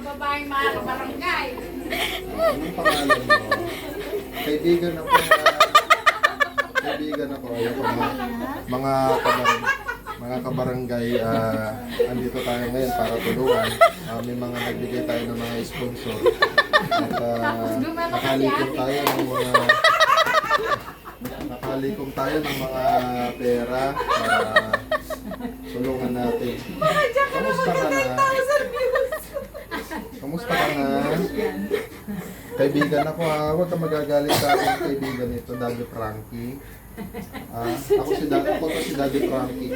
babaeng mga kabarangay. Anong pangalan mo? Kaibigan ako. Kaibigan ako. Ayun po, mga kabarangay, andito tayo ngayon para tulungan. May mga nagbigay tayo ng mga sponsor. At nakalikom tayo ng mga pera para tulungan natin. Kamusta ka na? Kamusta ka na? Kaibigan ako ha. Huwag ka magagalit sa aking kaibigan nito, Daddy Frankie. Ako to si Daddy Frankie.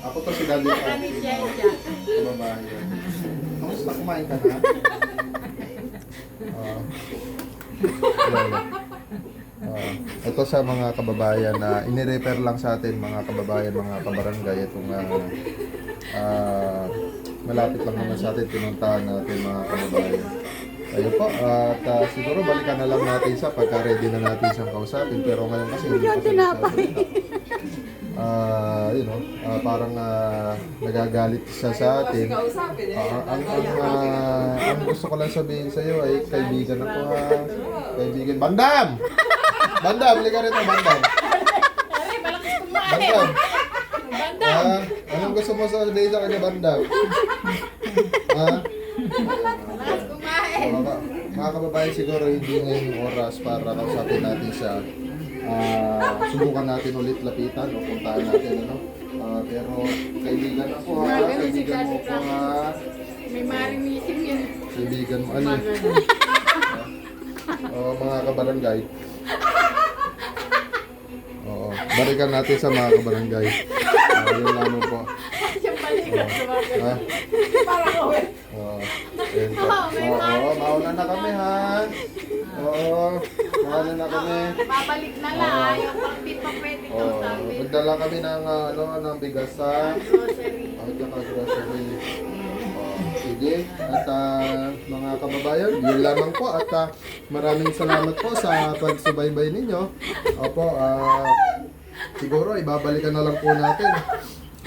Ako to si Daddy Frankie. Kababayan. Kamusta, kumain ka na? Ito sa mga kababayan na inirefer lang sa atin, mga kababayan, mga kabarangay, itong malapit lang naman sa atin, pinuntahan natin mga kababayan. Ayun po, at siguro balikan na lang natin sa pagka-ready na natin siyang kausapin, pero ngayon kasi hindi pa siya parang nagagalit siya sa atin. Ang gusto ko lang sabihin sa iyo ay kaibigan ako ha. Kaibigan. Bandam! Bandam, halika rito, Bandam. Bandam. Anong gusto mo sabihin sa kanya, Bandam? Mga kababayan, siguro hindi ngayon yung oras para kausapin natin siya. Subukan natin ulit lapitan o puntahan natin, ano? Pero kaibigan ako ha, kaibigan mo ko ha. May marimisim yan. Kaibigan mo, ano? Mga kabarangay. Oo, balikan natin sa mga kabarangay. Yun lamang po. Mauna na kami ha. Mauna na kami. Babalik na lang. Yung pang-tip pa pwede kausapin. Magdala kami ng, ng bigas sa Grocery. grocery. Sige. At mga kababayan, yun lamang po. At maraming salamat po sa pagsubaybay ninyo. Opo, siguro ibabalikan na lang po natin.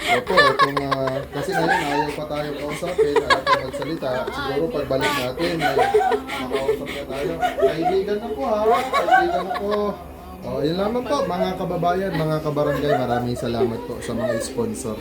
Opo, itong, kasi ngayon ayaw pa tayo kausapin, ayaw pa magsalita. Siguro pagbalik natin, makausap na tayo. Kaibigan na po ha, kaibigan na po. Yun lamang po, mga kababayan, mga kabarangay, maraming salamat po sa mga sponsor.